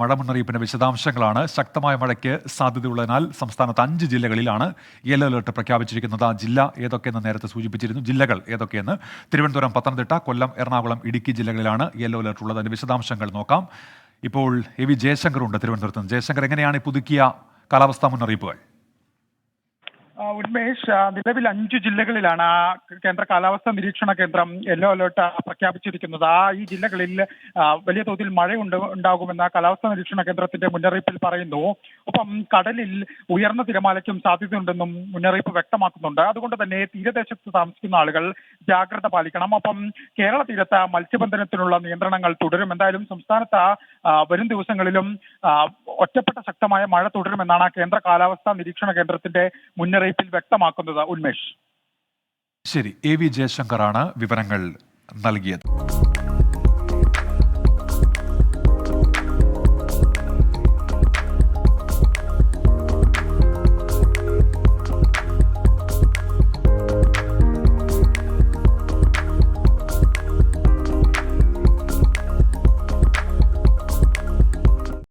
മഴ മുന്നറിയിപ്പിന്റെ വിശദാംശങ്ങളാണ്. ശക്തമായ മഴയ്ക്ക് സാധ്യതയുള്ളതിനാൽ സംസ്ഥാനത്ത് 5 ജില്ലകളിലാണ് യെല്ലോ അലർട്ട് പ്രഖ്യാപിച്ചിരിക്കുന്നത്. ആ ജില്ല ഏതൊക്കെയെന്ന് നേരത്തെ സൂചിപ്പിച്ചിരുന്നു. ജില്ലകൾ ഏതൊക്കെയെന്ന്: തിരുവനന്തപുരം, പത്തനംതിട്ട, കൊല്ലം, എറണാകുളം, ഇടുക്കി ജില്ലകളിലാണ് യെല്ലോ അലർട്ട് ഉള്ളത്. അതിന്റെ വിശദാംശങ്ങൾ നോക്കാം. ഇപ്പോൾ എ വി ജയശങ്കർ ഉണ്ട് തിരുവനന്തപുരത്ത് നിന്ന്. ജയശങ്കർ, എങ്ങനെയാണ് ഈ പുതുക്കിയ കാലാവസ്ഥാ മുന്നറിയിപ്പുകൾ? ഉന്മേഷ്, നിലവിൽ 5 ജില്ലകളിലാണ് കേന്ദ്ര കാലാവസ്ഥാ നിരീക്ഷണ കേന്ദ്രം യെല്ലോ അലേർട്ട് പ്രഖ്യാപിച്ചിരിക്കുന്നത്. ഈ ജില്ലകളിൽ വലിയ തോതിൽ മഴ ഉണ്ടാകുമെന്ന കാലാവസ്ഥാ നിരീക്ഷണ കേന്ദ്രത്തിന്റെ മുന്നറിയിപ്പിൽ പറയുന്നു. ഒപ്പം കടലിൽ ഉയർന്ന തിരമാലയ്ക്കും സാധ്യതയുണ്ടെന്നും മുന്നറിയിപ്പ് വ്യക്തമാക്കുന്നുണ്ട്. അതുകൊണ്ട് തന്നെ തീരദേശത്ത് താമസിക്കുന്ന ആളുകൾ ജാഗ്രത പാലിക്കണം. ഒപ്പം കേരള തീരത്ത് മത്സ്യബന്ധനത്തിനുള്ള നിയന്ത്രണങ്ങൾ തുടരും. എന്തായാലും സംസ്ഥാനത്ത് വരും ദിവസങ്ങളിലും ഒറ്റപ്പെട്ട ശക്തമായ മഴ തുടരുമെന്നാണ് കേന്ദ്ര കാലാവസ്ഥാ നിരീക്ഷണ കേന്ദ്രത്തിന്റെ മുന്നറിയിപ്പിൽ വ്യക്തമാക്കുന്നത്. ഉന്മേഷ്, ശരി. എ വി ജയശങ്കറാണ് വിവരങ്ങൾ നൽകിയത്.